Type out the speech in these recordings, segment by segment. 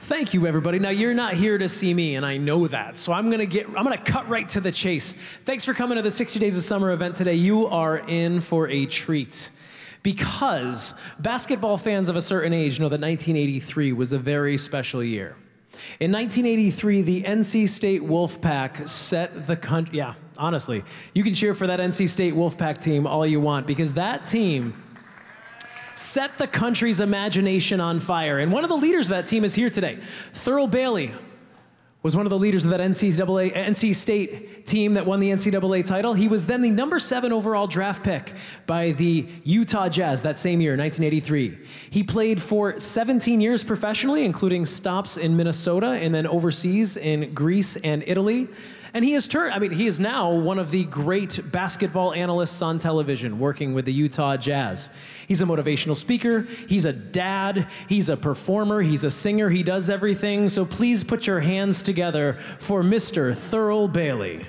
Thank you, everybody. Now, you're not here to see me, and I know that, so I'm gonna cut right to the chase. Thanks for coming to the 60 Days of Summer event today. You are in for a treat. Because basketball fans of a certain age know that 1983 was a very special year. In 1983, the NC State Wolfpack set the country, yeah, honestly, you can cheer for that NC State Wolfpack team all you want, because that team set the country's imagination on fire. And one of the leaders of that team is here today. Thurl Bailey was one of the leaders of that NC State team that won the NCAA title. He was then the #7 overall draft pick by the Utah Jazz that same year, 1983. He played for 17 years professionally, including stops in Minnesota and then overseas in Greece and Italy. And he is now one of the great basketball analysts on television, working with the Utah Jazz. He's a motivational speaker, he's a dad, he's a performer, he's a singer, he does everything. So please put your hands together for Mr. Thurl Bailey.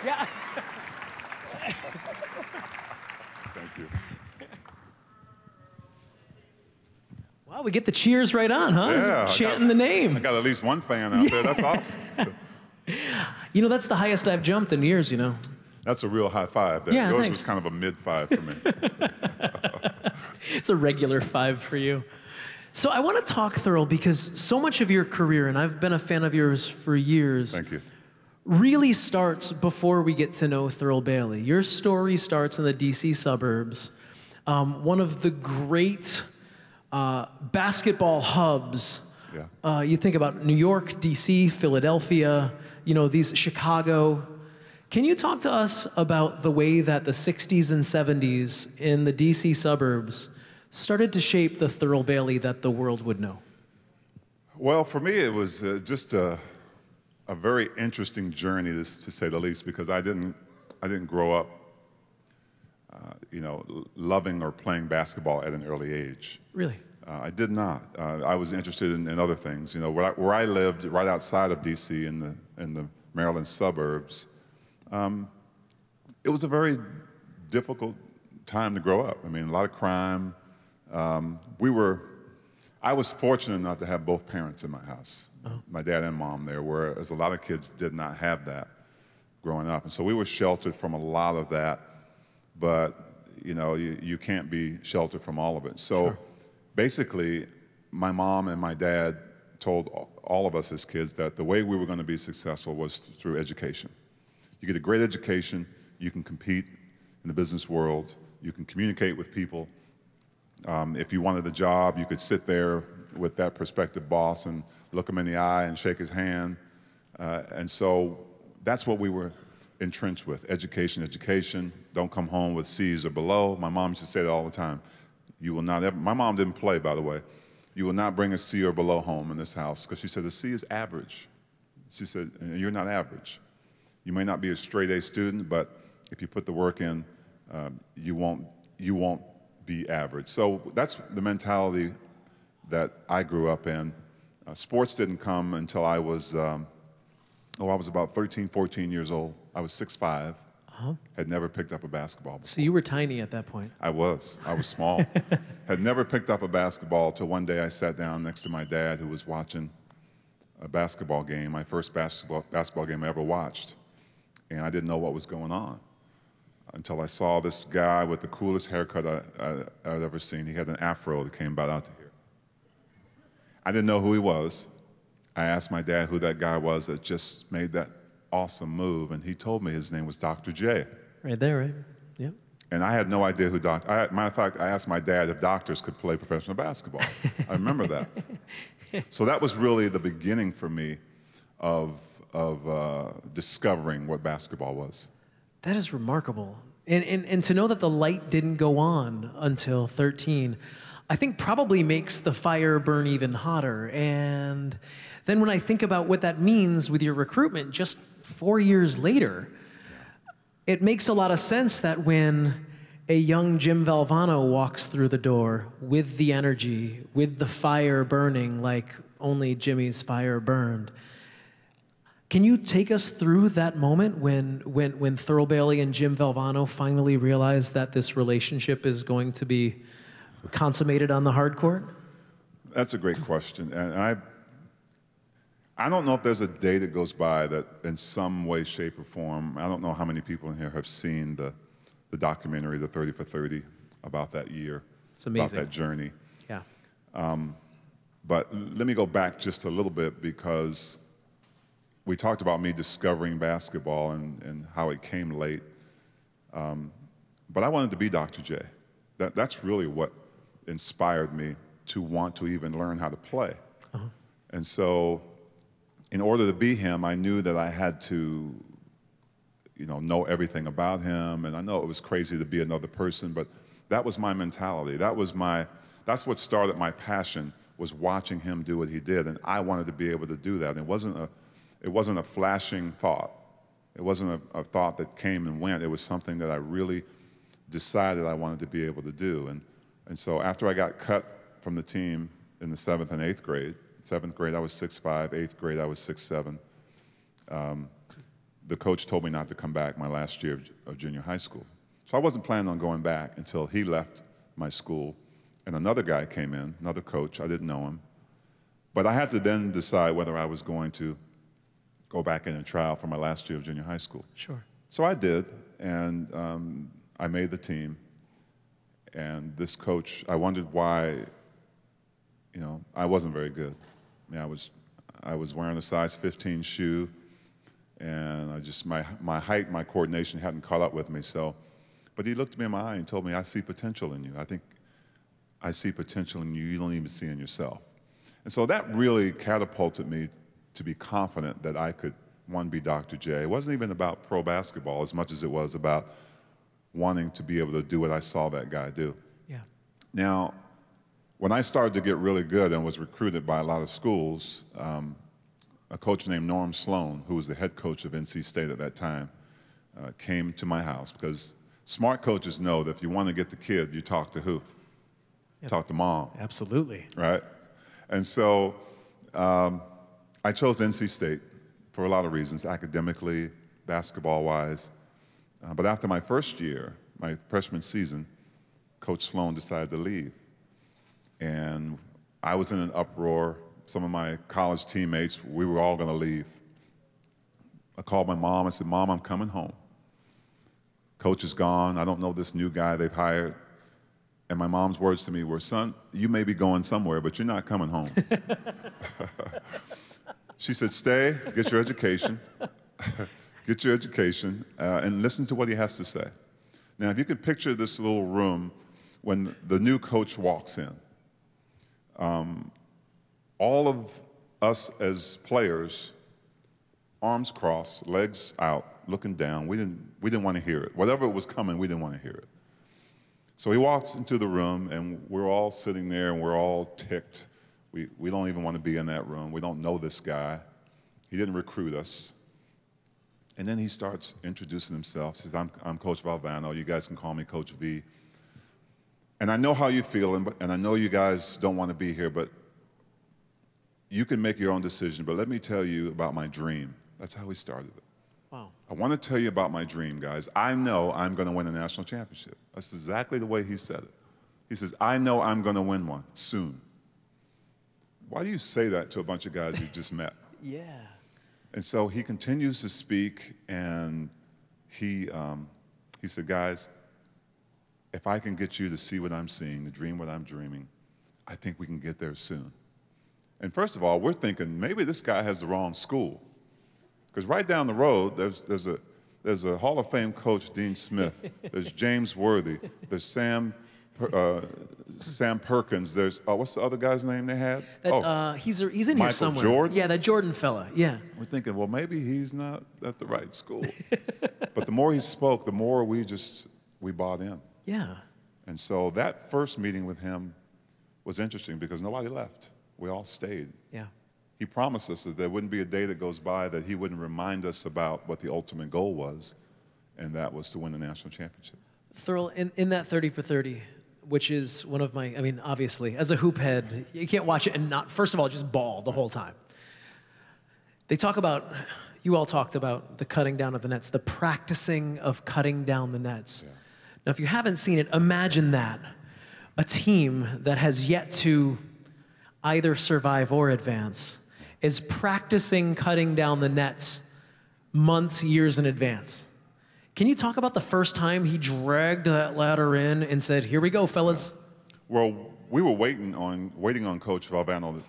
Yeah. Thank you. Wow, we get the cheers right on, huh? Yeah, chanting the name. I got at least one fan out there. That's awesome. You know, that's the highest I've jumped in years, you know. That's a real high five. There. Yeah, Yours thanks. was kind of a mid-five for me. It's a regular 5 for you. So I want to talk, Thurl, because so much of your career, and I've been a fan of yours for years, Thank you. really starts before we get to know Thurl Bailey. Your story starts in the DC suburbs. One of the great basketball hubs. Yeah. You think about New York, DC, Philadelphia, you know, these Chicago. Can you talk to us about the way that the 60s and 70s in the DC suburbs started to shape the Thurl Bailey that the world would know? Well, for me, it was just a very interesting journey, to say the least, because I didn't grow up, you know, loving or playing basketball at an early age. Really? I did not. I was interested in other things. You know, where I lived, right outside of DC, in the Maryland suburbs, it was a very difficult time to grow up. I mean, a lot of crime. I was fortunate enough to have both parents in my house, my dad and mom there, whereas a lot of kids did not have that growing up. And so we were sheltered from a lot of that, but you know, you can't be sheltered from all of it. So sure. Basically, my mom and my dad told all of us as kids that the way we were going to be successful was through education. You get a great education, you can compete in the business world, you can communicate with people. If you wanted a job, you could sit there with that prospective boss and look him in the eye and shake his hand. And so that's what we were entrenched with, education, education. Don't come home with C's or below. My mom used to say that all the time. You will not ever, my mom didn't play, by the way. You will not bring a C or below home in this house, because she said the C is average. She said, you're not average. You may not be a straight A student, but if you put the work in, you won't be average. So that's the mentality that I grew up in. Sports didn't come until I was, I was about 13, 14 years old. I was 6'5". Had never picked up a basketball before. So you were tiny at that point. I was small. Had never picked up a basketball till one day I sat down next to my dad, who was watching a basketball game, my first basketball game I ever watched. And I didn't know what was going on until I saw this guy with the coolest haircut I'd ever seen. He had an afro that came about out to here. I didn't know who he was. I asked my dad who that guy was that just made that awesome move, and he told me his name was Dr. J. Right there, right? Yep. And I had no idea who matter of fact, I asked my dad if doctors could play professional basketball. I remember that. So that was really the beginning for me of discovering what basketball was. That is remarkable. And to know that the light didn't go on until 13, I think probably makes the fire burn even hotter. And then when I think about what that means with your recruitment just 4 years later, it makes a lot of sense that when a young Jim Valvano walks through the door with the energy, with the fire burning like only Jimmy's fire burned, Can you take us through that moment when Thurl Bailey and Jim Valvano finally realized that this relationship is going to be consummated on the hard court? That's a great question. And I don't know if there's a day that goes by that in some way, shape, or form, I don't know how many people in here have seen the documentary, the 30 for 30, about that year. It's amazing. About that journey. Yeah. But let me go back just a little bit, because we talked about me discovering basketball and how it came late. But I wanted to be Dr. J. That's really what inspired me to want to even learn how to play. Uh-huh. And so in order to be him, I knew that I had to, know everything about him. And I know it was crazy to be another person, but that was my mentality. That's what started my passion, was watching him do what he did. And I wanted to be able to do that. It wasn't a flashing thought. It wasn't a thought that came and went. It was something that I really decided I wanted to be able to do. And so after I got cut from the team in the 7th and 8th grade, 7th grade I was 6'5", 8th grade I was 6'7", the coach told me not to come back my last year of junior high school. So I wasn't planning on going back until he left my school, and another guy came in, another coach. I didn't know him. But I had to then decide whether I was going to go back in and try out for my last year of junior high school. Sure. So I did, and I made the team. And this coach, I wondered why, I wasn't very good. I mean, I was wearing a size 15 shoe, and my height, my coordination hadn't caught up with me. But he looked me in my eye and told me, I see potential in you. I think I see potential in you you don't even see in yourself. And so that really catapulted me to be confident that I could, one, be Dr. J. It wasn't even about pro basketball as much as it was about wanting to be able to do what I saw that guy do. Yeah. Now, when I started to get really good and was recruited by a lot of schools, a coach named Norm Sloan, who was the head coach of NC State at that time, came to my house, because smart coaches know that if you want to get the kid, you talk to who? Yep. Talk to mom. Absolutely. Right? And so I chose NC State for a lot of reasons, academically, basketball-wise. But after my first year, my freshman season, Coach Sloan decided to leave. And I was in an uproar. Some of my college teammates, we were all going to leave. I called my mom. I said, Mom, I'm coming home. Coach is gone. I don't know this new guy they've hired. And my mom's words to me were, son, you may be going somewhere, but you're not coming home. She said, stay, get your education, get your education, and listen to what he has to say. Now, if you could picture this little room when the new coach walks in, all of us as players, arms crossed, legs out, looking down, we didn't want to hear it. Whatever was coming, we didn't want to hear it. So he walks into the room, and we're all sitting there, and we're all ticked. We don't even want to be in that room. We don't know this guy. He didn't recruit us. And then he starts introducing himself. He says, I'm Coach Valvano. You guys can call me Coach V. And I know how you feel, and I know you guys don't want to be here, but you can make your own decision. But let me tell you about my dream. That's how we started it. Wow. I want to tell you about my dream, guys. I know I'm going to win a national championship. That's exactly the way he said it. He says, I know I'm going to win one soon. Why do you say that to a bunch of guys you just met? Yeah. And so he continues to speak, and he said, guys, if I can get you to see what I'm seeing, to dream what I'm dreaming, I think we can get there soon. And first of all, we're thinking maybe this guy has the wrong school. Because right down the road, there's a Hall of Fame coach, Dean Smith. There's James Worthy. There's Sam Perkins. There's what's the other guy's name they had? He's in here somewhere. Michael Jordan? Yeah, that Jordan fella. Yeah. We're thinking, well, maybe he's not at the right school. But the more he spoke, the more we bought in. Yeah. And so that first meeting with him was interesting because nobody left. We all stayed. Yeah. He promised us that there wouldn't be a day that goes by that he wouldn't remind us about what the ultimate goal was, and that was to win the national championship. Thurl, in that 30 for 30, which is one of my, I mean, obviously, as a hoop head, you can't watch it and not, first of all, just bawl the whole time. They talk about You all talked about the cutting down of the nets, the practicing of cutting down the nets. Yeah. Now, if you haven't seen it, imagine that. A team that has yet to either survive or advance is practicing cutting down the nets months, years in advance. Can you talk about the first time he dragged that ladder in and said, "Here we go, fellas"? Well, we were waiting on Coach Valvano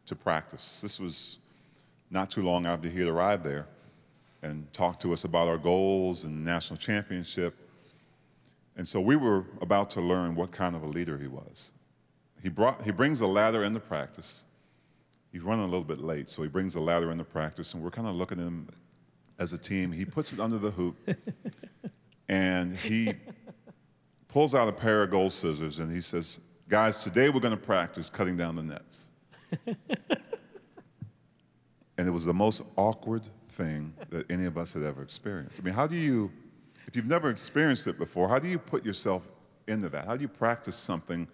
to practice. This was not too long after he had arrived there and talked to us about our goals and national championship. And so we were about to learn what kind of a leader he was. He brings a ladder into practice. He's running a little bit late, so he brings a ladder into practice, and we're kind of looking at him as a team. He puts it under the hoop, and he pulls out a pair of gold scissors, and he says, "Guys, today we're going to practice cutting down the nets." And it was the most awkward thing that any of us had ever experienced. I mean, how do you, if you've never experienced it before, how do you put yourself into that? How do you practice something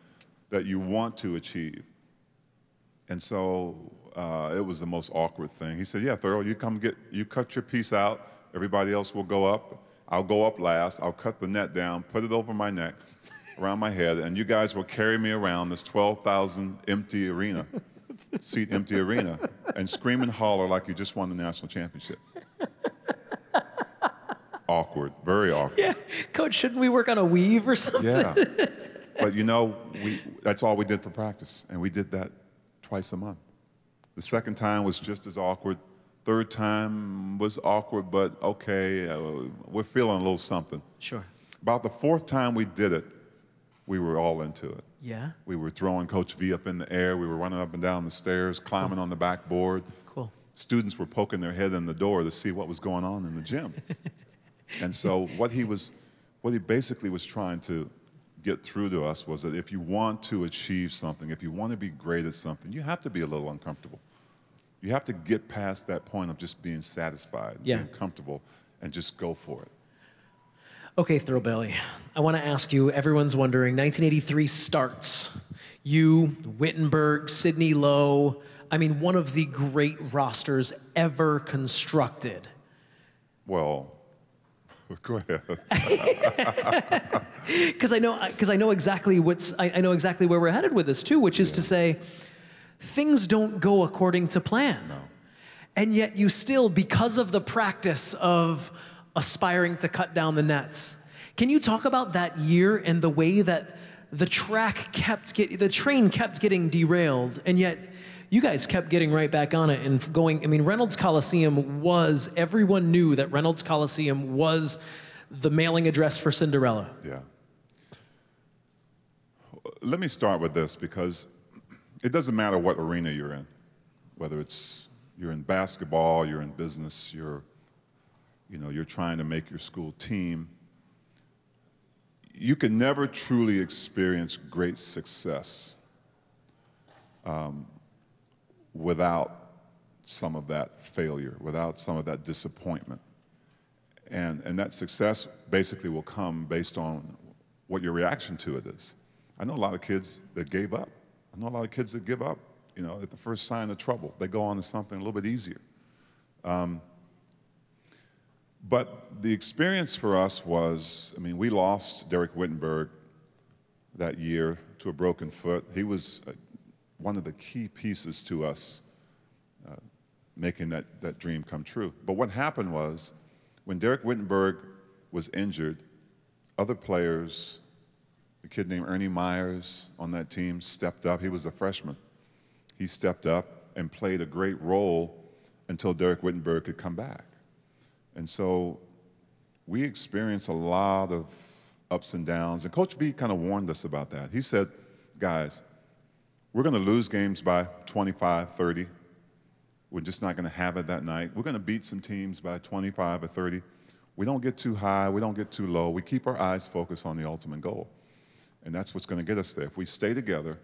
that you want to achieve? And so it was the most awkward thing. He said, "Yeah, Thurl, you cut your piece out. Everybody else will go up. I'll go up last. I'll cut the net down, put it over my neck, around my head, and you guys will carry me around this 12,000 seat empty arena, and scream and holler like you just won the national championship." Awkward, very awkward. Yeah, Coach, shouldn't we work on a weave or something? Yeah, but you know, that's all we did for practice, and we did that twice a month. The second time was just as awkward. Third time was awkward, but okay, we're feeling a little something. Sure. About the fourth time we did it, we were all into it. Yeah? We were throwing Coach V up in the air. We were running up and down the stairs, climbing on the backboard. Cool. Students were poking their head in the door to see what was going on in the gym. And so what he basically was trying to get through to us was that if you want to achieve something, if you want to be great at something, you have to be a little uncomfortable. You have to get past that point of just being satisfied, being comfortable, and just go for it. Okay, Thurl Bailey, I want to ask you, everyone's wondering, 1983 starts. You, Wittenberg, Sidney Lowe, I mean, one of the great rosters ever constructed. Well, go ahead. Because I know exactly I know exactly where we're headed with this too, which is to say, things don't go according to plan. No. And yet you still, because of the practice of aspiring to cut down the nets, can you talk about that year and the way that the train kept getting derailed, and yet you guys kept getting right back on it and going? I mean, Reynolds Coliseum everyone knew that Reynolds Coliseum was the mailing address for Cinderella. Yeah. Let me start with this, because it doesn't matter what arena you're in, whether you're in basketball, you're in business, you're trying to make your school team. You can never truly experience great success without some of that failure, without some of that disappointment. And that success basically will come based on what your reaction to it is. I know a lot of kids that gave up. I know a lot of kids that give up, at the first sign of trouble. They go on to something a little bit easier. But the experience for us was, we lost Derek Wittenberg that year to a broken foot. He was one of the key pieces to us making that dream come true. But what happened was, when Derek Wittenberg was injured, other players, a kid named Ernie Myers on that team, stepped up. He was a freshman. He stepped up and played a great role until Derek Wittenberg could come back. And so we experienced a lot of ups and downs, and Coach B kind of warned us about that. He said, "Guys, we're going to lose games by 25, 30. We're just not going to have it that night. We're going to beat some teams by 25 or 30. We don't get too high. We don't get too low. We keep our eyes focused on the ultimate goal. And that's what's going to get us there. If we stay together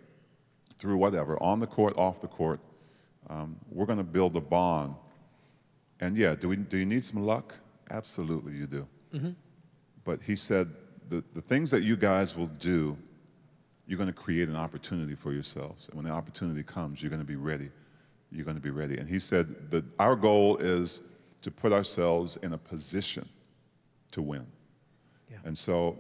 through whatever, on the court, off the court, we're going to build a bond." And yeah, do you need some luck? Absolutely you do. Mm-hmm. But he said, the things that you guys will do, you're going to create an opportunity for yourselves. And when the opportunity comes, you're going to be ready. You're going to be ready. And he said that our goal is to put ourselves in a position to win. Yeah. And so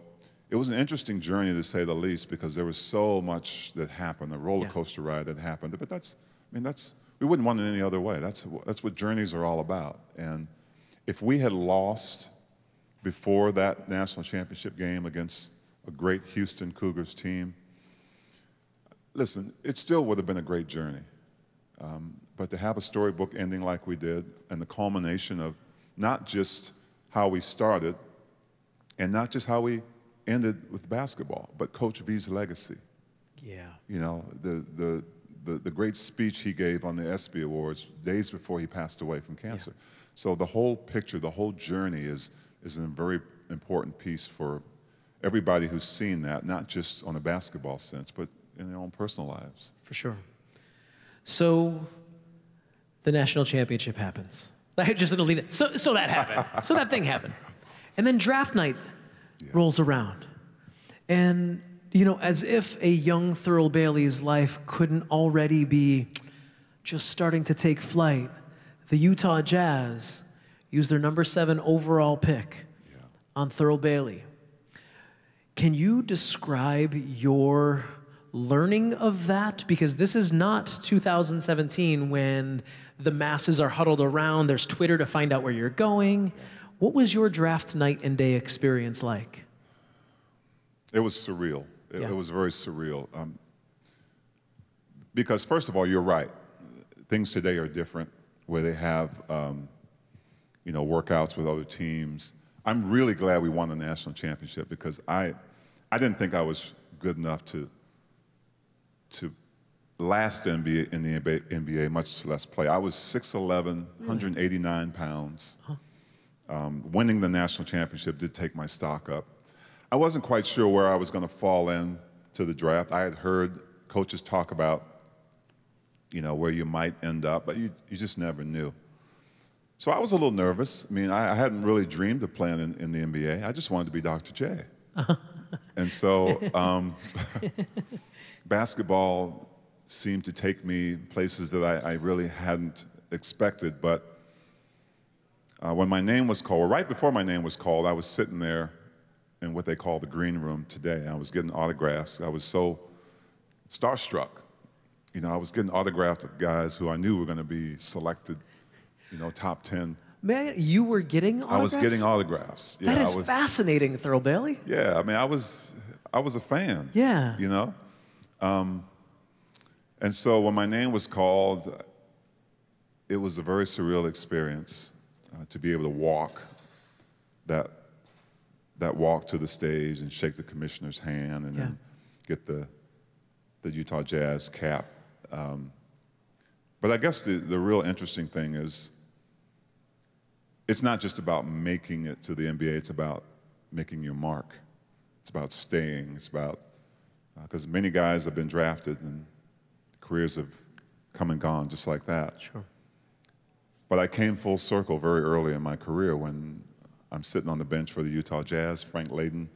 it was an interesting journey, to say the least, because there was so much that happened, a roller coaster ride that happened. But we wouldn't want it any other way. That's what journeys are all about. And if we had lost before that national championship game against a great Houston Cougars team, listen, it still would have been a great journey. But to have a storybook ending like we did, and the culmination of not just how we started, and not just how we ended with basketball, but Coach V's legacy. Yeah. You know, the great speech he gave on the ESPY Awards days before he passed away from cancer. Yeah. So the whole picture, the whole journey is a very important piece for everybody who's seen that, not just on a basketball sense, but in their own personal lives. For sure. So the national championship happens. I just gonna leave it. So that happened. So that thing happened. And then draft night rolls around. And, you know, as if a young Thurl Bailey's life couldn't already be just starting to take flight, the Utah Jazz used their number 7 overall pick on Thurl Bailey. Can you describe your learning of that? Because this is not 2017 when the masses are huddled around, there's Twitter to find out where you're going. What was your draft night and day experience like? It was surreal. It was very surreal. Because first of all, you're right. Things today are different, where they have you know, workouts with other teams. I'm really glad we won the national championship, because I didn't think I was good enough to last in the NBA, much less play. I was 6'11", 189 pounds. Winning the national championship did take my stock up. I wasn't quite sure where I was going to fall in to the draft. I had heard coaches talk about, you know, where you might end up, but you just never knew. So I was a little nervous. I mean, I hadn't really dreamed of playing in the NBA. I just wanted to be Dr. J. And so basketball seemed to take me places that I really hadn't expected. But when my name was called, or right before my name was called, I was sitting there in what they call the green room today. I was getting autographs. I was so starstruck. You know, I was getting autographs of guys who I knew were going to be selected, you know, top 10. Man, you were getting autographs? I was getting autographs. Yeah, that is fascinating, Thurl Bailey. Yeah, I mean, I was a fan. Yeah. You know? And so when my name was called, it was a very surreal experience to be able to walk that walk to the stage and shake the commissioner's hand and then get the Utah Jazz cap. But I guess the real interesting thing is, it's not just about making it to the NBA, it's about making your mark. It's about staying, it's about, because many guys have been drafted and careers have come and gone just like that. Sure. But I came full circle very early in my career when I'm sitting on the bench for the Utah Jazz. Frank Layden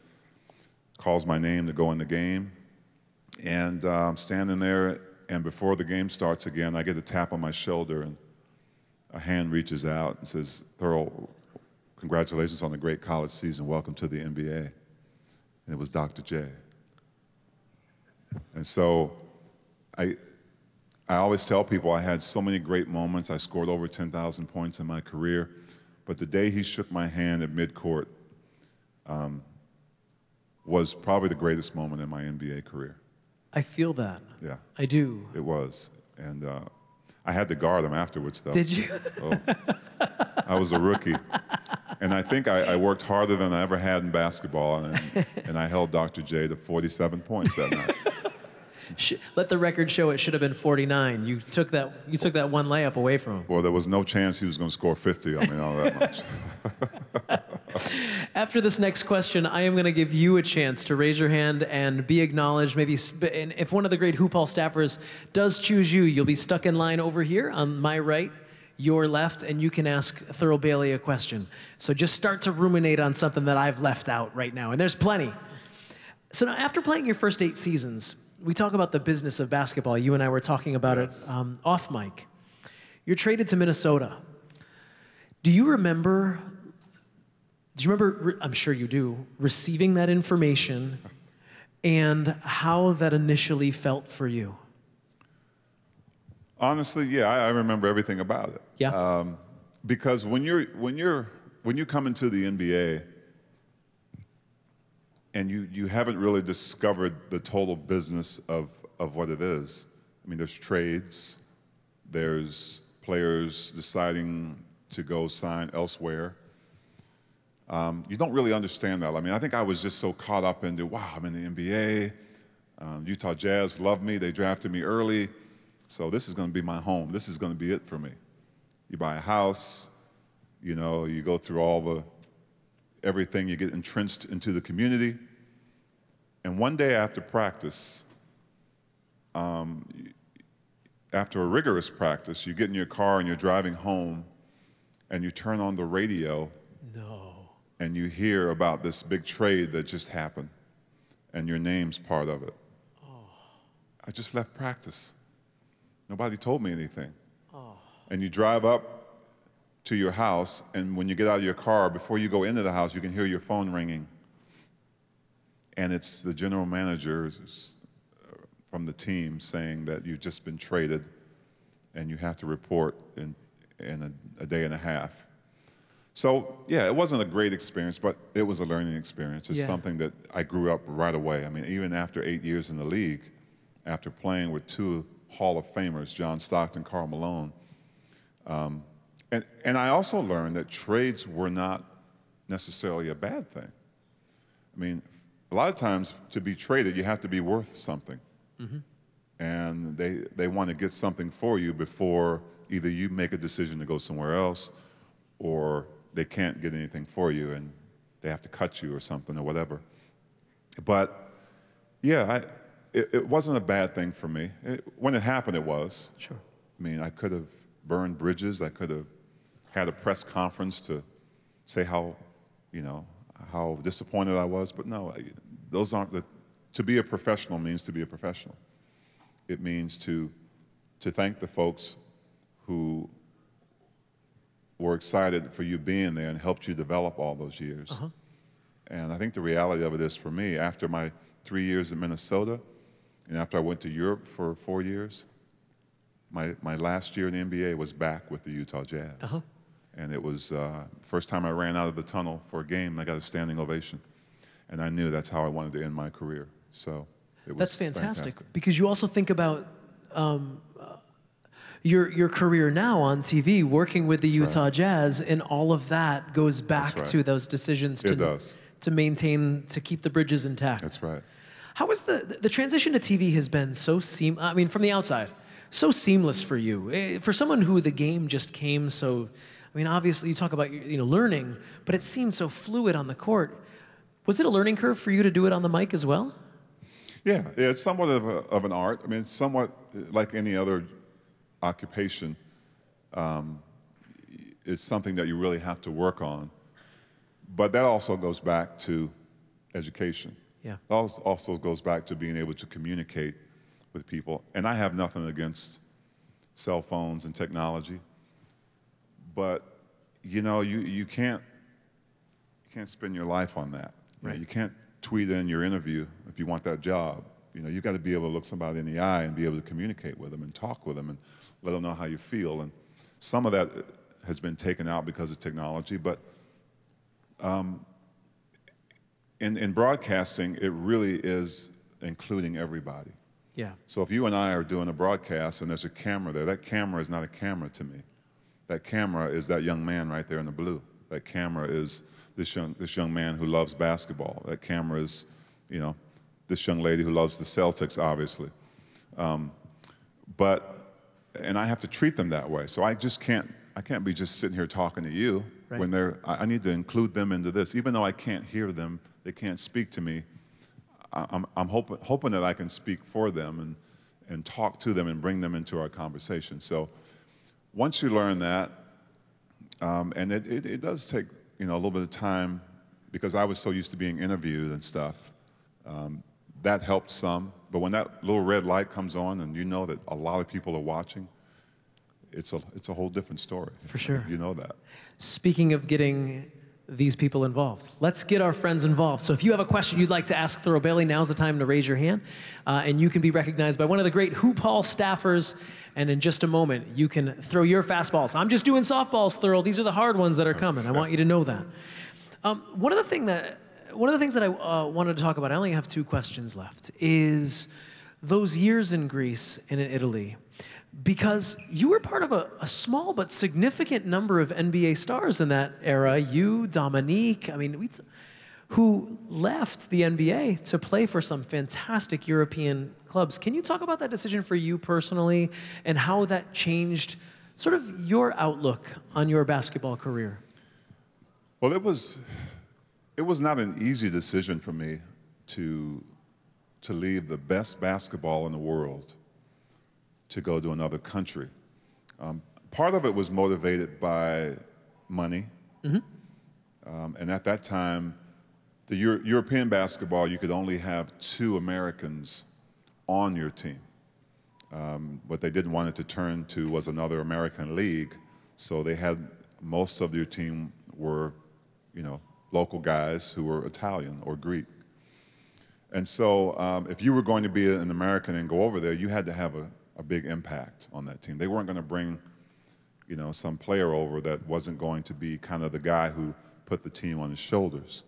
calls my name to go in the game. And I'm standing there, and before the game starts again, I get a tap on my shoulder, and a hand reaches out and says, "Thurl, congratulations on the great college season. Welcome to the NBA." And it was Dr. J. And so I always tell people I had so many great moments. I scored over 10,000 points in my career. But the day he shook my hand at midcourt was probably the greatest moment in my NBA career. I feel that. Yeah. I do. It was. And I had to guard him afterwards, though. Did you? Oh, I was a rookie. And I think I worked harder than I ever had in basketball, and I held Dr. J to 47 points that night. Let the record show it should have been 49. You took that one layup away from him. Well, there was no chance he was going to score 50 on me, all that much. After this next question, I am going to give you a chance to raise your hand and be acknowledged. Maybe and if one of the great Hoop Hall staffers does choose you, you'll be stuck in line over here on my right, your left, and you can ask Thurl Bailey a question. So just start to ruminate on something that I've left out right now, and there's plenty. So now, after playing your first 8 seasons, we talk about the business of basketball. You and I were talking about it off mic. You're traded to Minnesota. Do you remember, I'm sure you do, receiving that information and how that initially felt for you? Honestly, yeah, I remember everything about it. Yeah. Because when you come into the NBA and you haven't really discovered the total business of what it is. I mean, there's trades, there's players deciding to go sign elsewhere. You don't really understand that. I mean, I think I was just so caught up into, wow, I'm in the NBA. Utah Jazz love me. They drafted me early. So this is going to be my home. This is going to be it for me. You buy a house, you know, you go through everything, you get entrenched into the community. And one day after practice, after a rigorous practice, you get in your car and you're driving home and you turn on the radio. No. And you hear about this big trade that just happened and your name's part of it. Oh. I just left practice. Nobody told me anything. Oh. And you drive up to your house, and when you get out of your car, before you go into the house, you can hear your phone ringing. And it's the general manager from the team saying that you've just been traded and you have to report in a day and a half. So, yeah, it wasn't a great experience, but it was a learning experience. It's something that I grew up right away. I mean, even after 8 years in the league, after playing with two Hall of Famers, John Stockton, Karl Malone. And I also learned that trades were not necessarily a bad thing. I mean, a lot of times to be traded, you have to be worth something. Mm-hmm. And they want to get something for you before either you make a decision to go somewhere else or they can't get anything for you and they have to cut you or something or whatever. But, yeah, it wasn't a bad thing for me. When it happened, it was. Sure. I mean, I could have burned bridges. I could have had a press conference to say how disappointed I was. But no, those aren't to be a professional means to be a professional. It means to thank the folks who were excited for you being there and helped you develop all those years. Uh-huh. And I think the reality of it is, for me, after my 3 years in Minnesota, and after I went to Europe for 4 years, my last year in the NBA was back with the Utah Jazz. Uh-huh. And it was first time I ran out of the tunnel for a game, and I got a standing ovation. And I knew that's how I wanted to end my career. So it was That's fantastic. Because you also think about your career now on TV, working with the Utah Jazz, and all of that goes back to those decisions to maintain, to keep the bridges intact. That's right. How is the transition to TV has been so I mean, from the outside, so seamless for you? For someone who the game just came so, I mean, obviously you talk about learning, but it seemed so fluid on the court. Was it a learning curve for you to do it on the mic as well? Yeah, it's somewhat of an art. I mean, it's somewhat like any other occupation. It's something that you really have to work on. But that also goes back to education. Yeah. It also goes back to being able to communicate with people. And I have nothing against cell phones and technology, but you can't spend your life on that. Right. You can't tweet in your interview if you want that job. You've got to be able to look somebody in the eye and be able to communicate with them and talk with them and let them know how you feel. And some of that has been taken out because of technology, but in broadcasting, it really is including everybody. Yeah. So if you and I are doing a broadcast and there's a camera there, that camera is not a camera to me. That camera is that young man right there in the blue. That camera is this young man who loves basketball. That camera is, this young lady who loves the Celtics, obviously. And I have to treat them that way. So I can't be just sitting here talking to you when I need to include them into this. Even though I can't hear them, they can't speak to me, I'm hoping that I can speak for them and talk to them and bring them into our conversation. So once you learn that, and it does take a little bit of time, because I was so used to being interviewed and stuff, that helped some. But when that little red light comes on and you know that a lot of people are watching, it's a whole different story. For sure. You know that. Speaking of getting these people involved, let's get our friends involved. So if you have a question you'd like to ask Thurl Bailey, now's the time to raise your hand, and you can be recognized by one of the great Hoop Hall staffers, and in just a moment, you can throw your fastballs. I'm just doing softballs, Thurl. These are the hard ones that are coming. I want you to know that. One of the things that I wanted to talk about, I only have 2 questions left, is those years in Greece and in Italy. Because you were part of a small but significant number of NBA stars in that era. You, Dominique, I mean, who left the NBA to play for some fantastic European clubs. Can you talk about that decision for you personally and how that changed sort of your outlook on your basketball career? Well, it was not an easy decision for me to leave the best basketball in the world to go to another country. Part of it was motivated by money. Mm-hmm. And at that time, the European basketball, you could only have 2 Americans on your team. What they didn't want it to turn to was another American league, so they had most of your team were, local guys who were Italian or Greek. And so if you were going to be an American and go over there, you had to have a big impact on that team. They weren't going to bring, some player over that wasn't going to be kind of the guy who put the team on his shoulders.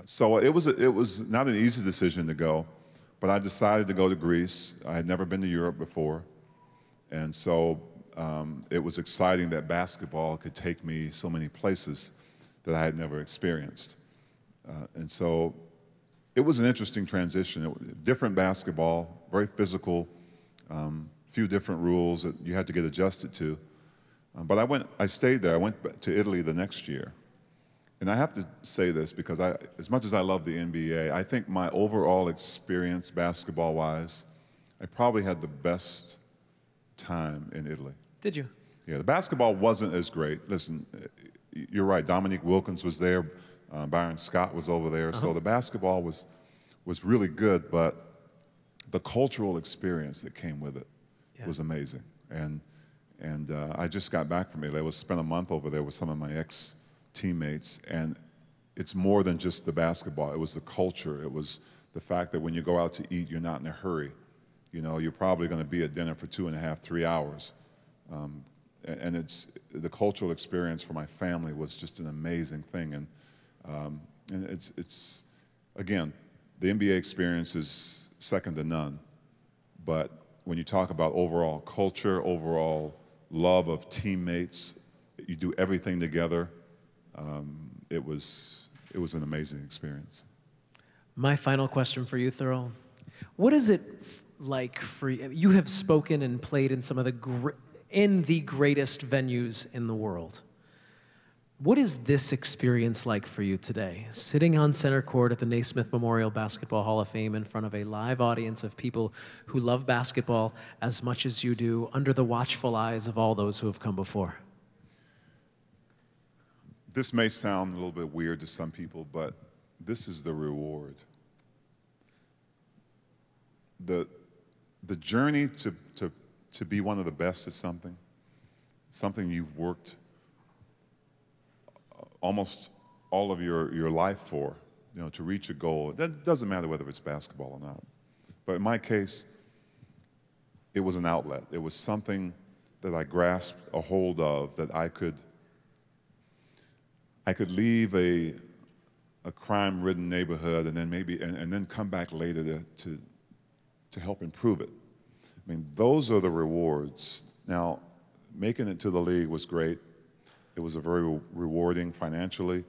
So it was not an easy decision to go, but I decided to go to Greece. I had never been to Europe before, and so it was exciting that basketball could take me so many places that I had never experienced. And so it was an interesting transition. Different basketball, very physical, few different rules that you had to get adjusted to. But I stayed there. I went to Italy the next year. And I have to say this because as much as I love the NBA, I think my overall experience basketball-wise, I probably had the best time in Italy. Did you? Yeah, the basketball wasn't as great. Listen, you're right, Dominique Wilkins was there, Byron Scott was over there, so the basketball was really good, but the cultural experience that came with it was amazing. And I just got back from Italy. I spent a month over there with some of my ex-teammates, and it's more than just the basketball. It was the culture. It was the fact that when you go out to eat, you're not in a hurry. You're probably going to be at dinner for 2.5, 3 hours. And the cultural experience for my family was just an amazing thing. And it's again, the NBA experience is second to none. But when you talk about overall culture, overall love of teammates, you do everything together, it was an amazing experience. My final question for you, Thurl. What is it like for you? You have spoken and played in some of the greatest venues in the world. What is this experience like for you today? Sitting on center court at the Naismith Memorial Basketball Hall of Fame in front of a live audience of people who love basketball as much as you do, under the watchful eyes of all those who have come before. This may sound a little bit weird to some people, but this is the reward. The journey to be one of the best at something you've worked almost all of your life for, to reach a goal. It doesn't matter whether it's basketball or not. But in my case, it was an outlet. It was something that I grasped a hold of, that I could leave a crime-ridden neighborhood and then and then come back later to help improve it. I mean, those are the rewards. Now, making it to the league was great. It was a very rewarding financially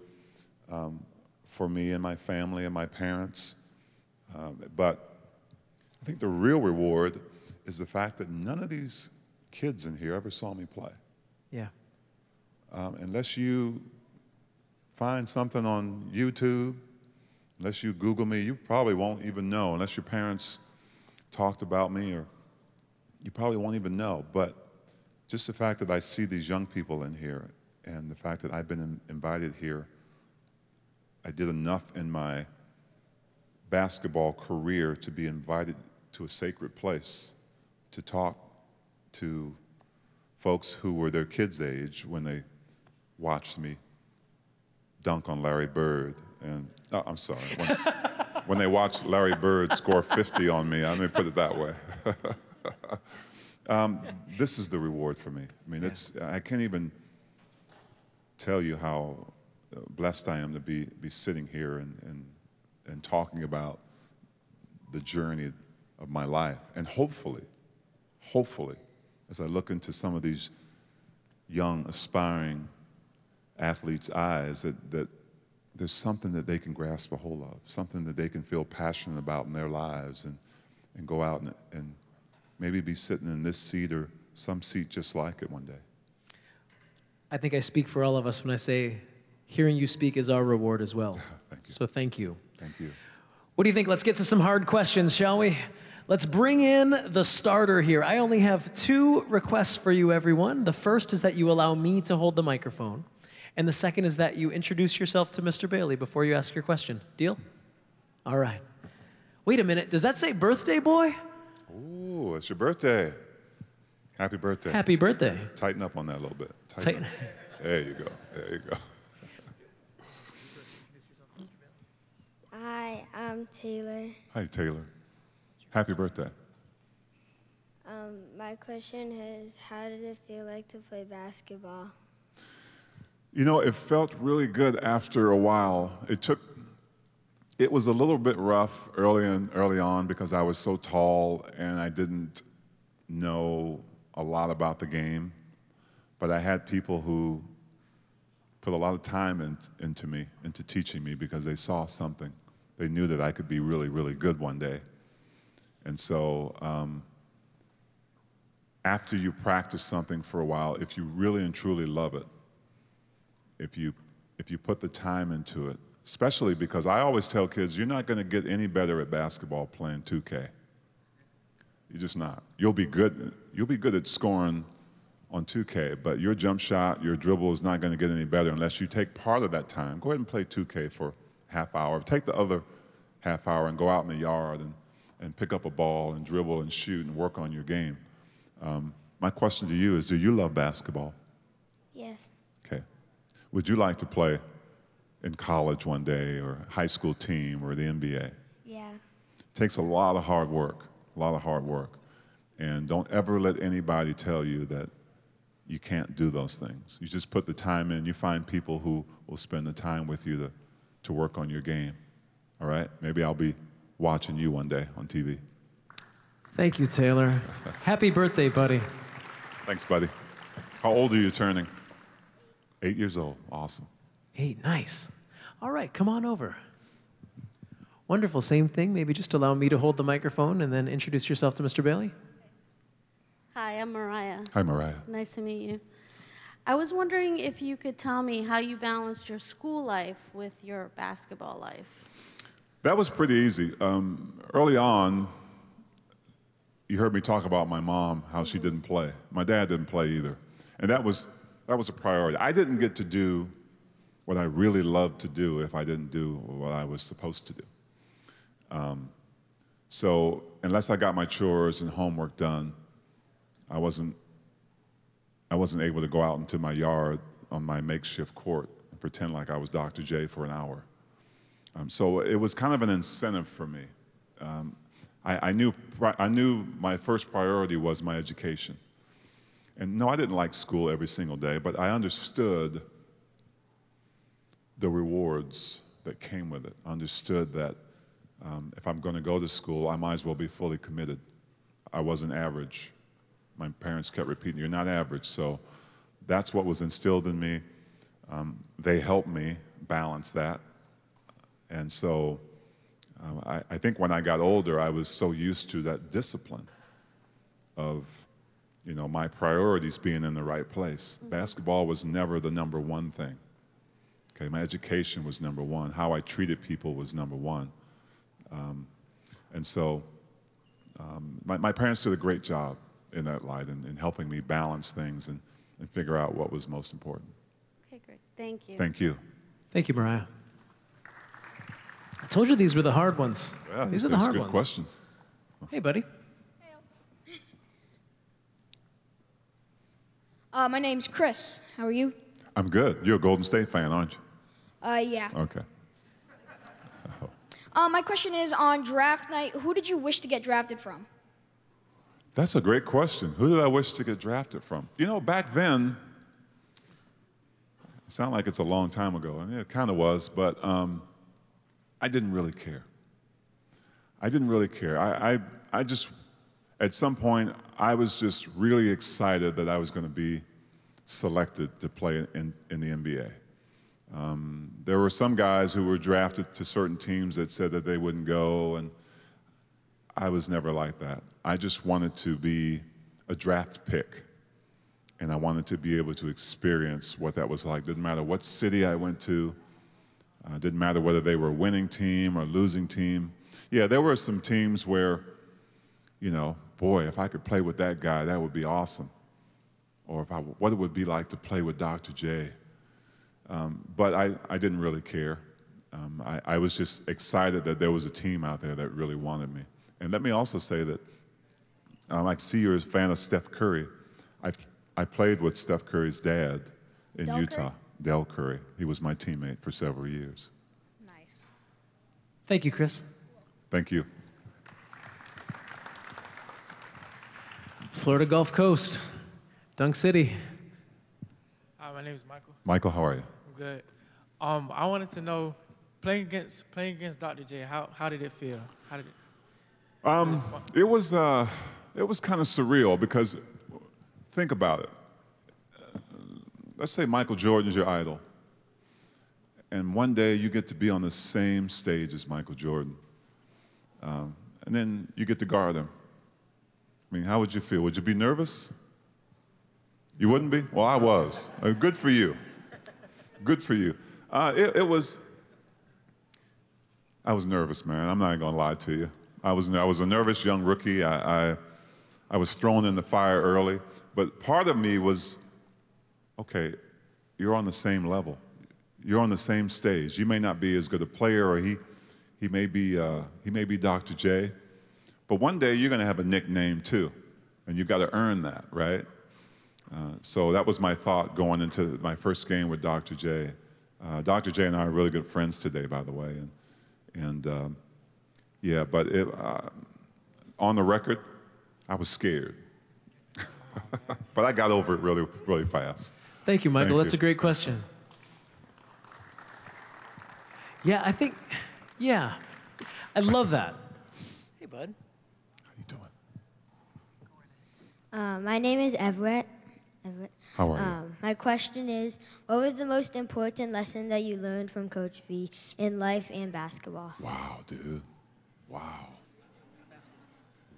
for me and my family and my parents. But I think the real reward is the fact that none of these kids in here ever saw me play. Yeah. Unless you find something on YouTube, unless you Google me, you probably won't even know. Unless your parents talked about me, or you probably won't even know. But just the fact that I see these young people in here, and the fact that I've been invited here, I did enough in my basketball career to be invited to a sacred place, to talk to folks who were their kids' age when they watched me dunk on Larry Bird. And, oh, I'm sorry. When they watched Larry Bird score 50 on me, let me put it that way. This is the reward for me. I mean, I can't even tell you how blessed I am to be sitting here and talking about the journey of my life. And hopefully, as I look into some of these young, aspiring athletes' eyes, that there's something that they can grasp a hold of, something that they can feel passionate about in their lives, and go out and maybe be sitting in this seat or some seat just like it one day. I think I speak for all of us when I say hearing you speak is our reward as well. Thank you. So thank you. Thank you. What do you think? Let's get to some hard questions, shall we? Let's bring in the starter here. I only have 2 requests for you, everyone. The first is that you allow me to hold the microphone. And the second is that you introduce yourself to Mr. Bailey before you ask your question. Deal? All right. Wait a minute. Does that say birthday boy? Ooh, it's your birthday. Happy birthday. Happy birthday. Tighten up on that a little bit. Tighten. There you go. There you go. Hi, I'm Taylor. Hi, Taylor. Happy birthday. My question is, how did it feel like to play basketball? You know, it felt really good after a while. It was a little bit rough early on because I was so tall and I didn't know a lot about the game. But I had people who put a lot of time into teaching me because they saw something. They knew that I could be really, really good one day. And so after you practice something for a while, if you really and truly love it, if you put the time into it, especially because I always tell kids, you're not going to get any better at basketball playing 2K. You're just not. You'll be good at scoring on 2K, but your jump shot, your dribble is not going to get any better unless you take part of that time. Go ahead and play 2K for half hour. Take the other half hour and go out in the yard and pick up a ball and dribble and shoot and work on your game. My question to you is, do you love basketball? Yes. Okay. Would you like to play in college one day or high school team or the NBA? Yeah. It takes a lot of hard work, And don't ever let anybody tell you that you can't do those things. You just put the time in. You find people who will spend the time with you to work on your game. All right? Maybe I'll be watching you one day on TV. Thank you, Taylor. Happy birthday, buddy. Thanks, buddy. How old are you turning? 8 years old. Awesome. 8, nice. All right, come on over. Wonderful, same thing. Maybe just allow me to hold the microphone and then introduce yourself to Mr. Bailey. Hi, I'm Mariah. Hi, Mariah. Nice to meet you. I was wondering if you could tell me how you balanced your school life with your basketball life. That was pretty easy. Early on, you heard me talk about my mom, how she didn't play. My dad didn't play either. And that was a priority. I didn't get to do what I really loved to do if I didn't do what I was supposed to do. So unless I got my chores and homework done, I wasn't able to go out into my yard on my makeshift court and pretend like I was Dr. J for an hour. So it was kind of an incentive for me. I knew my first priority was my education. And no, I didn't like school every single day, but I understood the rewards that came with it. I understood that if I'm going to go to school, I might as well be fully committed. I wasn't average. My parents kept repeating, "You're not average." So that's what was instilled in me. They helped me balance that. And so I think when I got older, I was so used to that discipline of, you know, my priorities being in the right place. Basketball was never the number one thing. Okay, my education was number one. How I treated people was number one. And so my parents did a great job in that light in helping me balance things and figure out what was most important. Okay, great. Thank you. Thank you. Thank you, Mariah. I told you these were the hard ones. Yeah, these are the hard good ones. questions. Hey, buddy. My name's Chris. How are you? I'm good. You're a Golden State fan, aren't you? Yeah. Okay. My question is on draft night, who did you wish to get drafted from? That's a great question. Who did I wish to get drafted from? You know, back then, it sounded like it's a long time ago, and it kind of was, but I didn't really care. I didn't really care. I just, at some point, I was just really excited that I was going to be selected to play in the NBA. There were some guys who were drafted to certain teams that said that they wouldn't go, and I was never like that. I just wanted to be a draft pick, and I wanted to be able to experience what that was like. Didn't matter what city I went to. Didn't matter whether they were a winning team or losing team. Yeah, there were some teams where, you know, boy, if I could play with that guy, that would be awesome. Or what it would be like to play with Dr. J. But I didn't really care. I was just excited that there was a team out there that really wanted me. And let me also say that I see you're a fan of Steph Curry. I played with Steph Curry's dad in Del Utah, Curry? Del Curry. He was my teammate for several years. Nice. Thank you, Chris. Thank you. Florida Gulf Coast, Dunk City. Hi, my name is Michael. Michael, how are you? I'm good. I wanted to know, playing against Dr. J, how did it feel? How did it? It was kind of surreal because think about it. Let's say Michael Jordan is your idol, and one day you get to be on the same stage as Michael Jordan, and then you get to guard him. I mean, how would you feel? Would you be nervous? You wouldn't be? Well, I was. Good for you. Good for you. I was nervous, man. I'm not even gonna lie to you. I was a nervous young rookie. I was thrown in the fire early, but part of me was, okay, you're on the same level. You're on the same stage. You may not be as good a player, or he may be Dr. J, but one day you're gonna have a nickname too, and you've got to earn that, right? So that was my thought going into my first game with Dr. J. Dr. J and I are really good friends today, by the way, yeah, but on the record, I was scared. But I got over it really, really fast. Thank you, Michael. Thank That's you. a great question. Yeah, I love that. Hey, bud. How you doing? My name is Everett. How are you? My question is, what was the most important lesson that you learned from Coach V in life and basketball? Wow, dude. Wow.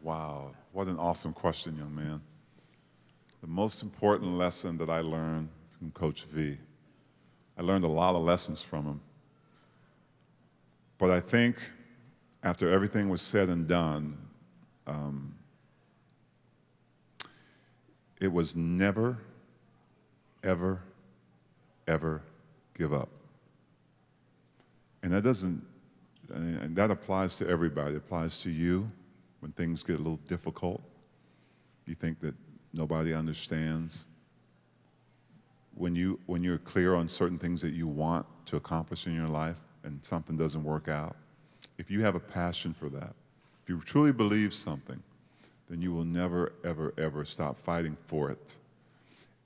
Wow. What an awesome question, young man. The most important lesson that I learned from Coach V, I learned a lot of lessons from him. But I think after everything was said and done, it was never, ever, ever give up. And that applies to everybody. It applies to you when things get a little difficult. You think that nobody understands. When you're clear on certain things that you want to accomplish in your life and something doesn't work out, if you have a passion for that, if you truly believe something, then you will never, ever, ever stop fighting for it.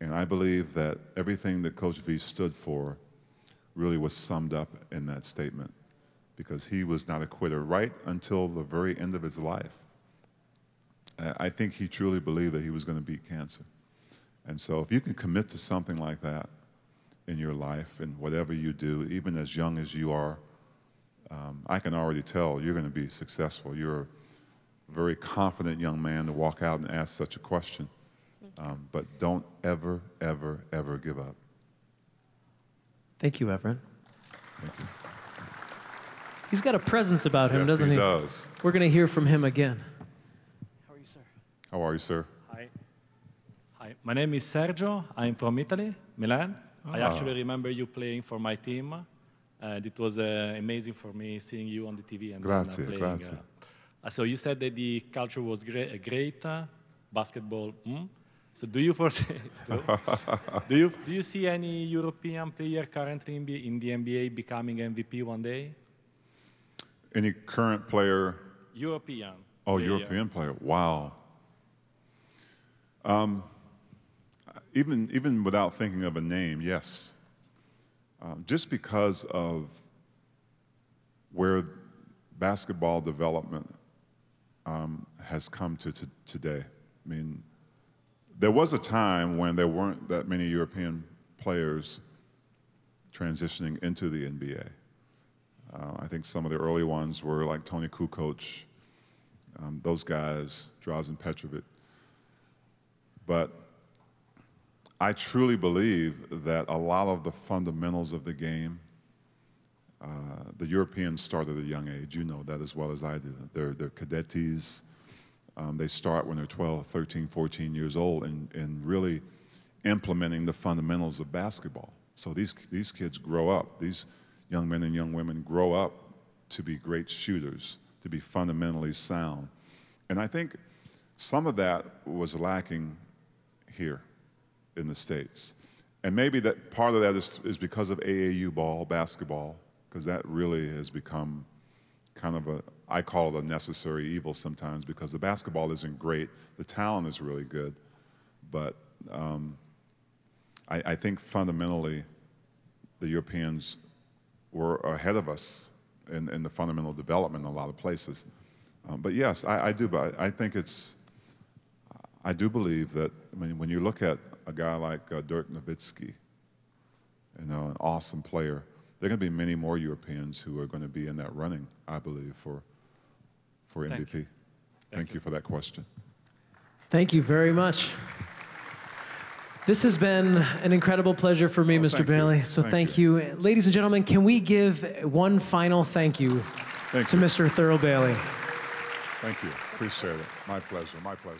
And I believe that everything that Coach V stood for really was summed up in that statement, because he was not a quitter right until the very end of his life. I think he truly believed that he was going to beat cancer. And so if you can commit to something like that in your life and whatever you do, even as young as you are, I can already tell you're going to be successful. You're a very confident young man to walk out and ask such a question. But don't ever, ever, ever give up. Thank you, Everett. Thank you. He's got a presence about him, Yes, doesn't he? he does. We're going to hear from him again. How are you, sir? How are you, sir? Hi. Hi. My name is Sergio. I'm from Italy, Milan. I actually remember you playing for my team. And it was amazing for me seeing you on the TV and Grazie, playing. grazie. So you said that the culture was great, basketball. So do you foresee? Do you see any European player currently in the NBA becoming MVP one day? Any current player? European. Oh, player. European player. Wow. Even without thinking of a name, yes. Just because of where basketball development has come to today. I mean, there was a time when there weren't that many European players transitioning into the NBA. I think some of the early ones were like Tony Kukoc, those guys, Drazen Petrovic. But I truly believe that a lot of the fundamentals of the game, the Europeans start at a young age. You know that as well as I do. They're cadettes. They start when they're 12, 13, 14 years old and really implementing the fundamentals of basketball. So these kids grow up. These young men and young women grow up to be great shooters, to be fundamentally sound. And I think some of that was lacking here in the States. And maybe that part of that is because of AAU ball, basketball, because that really has become kind of I call it a necessary evil sometimes, because the basketball isn't great, the talent is really good, but I think fundamentally the Europeans were ahead of us in the fundamental development in a lot of places. But yes, I do. But I think I do believe that, I mean, when you look at a guy like Dirk Nowitzki, you know, an awesome player, there are going to be many more Europeans who are going to be in that running, I believe, for MVP. Thank you for that question. Thank you very much. This has been an incredible pleasure for me, Mr. Bailey. So thank you. Ladies and gentlemen, can we give one final thank you to Mr. Thurl Bailey? Thank you. Appreciate it. My pleasure. My pleasure.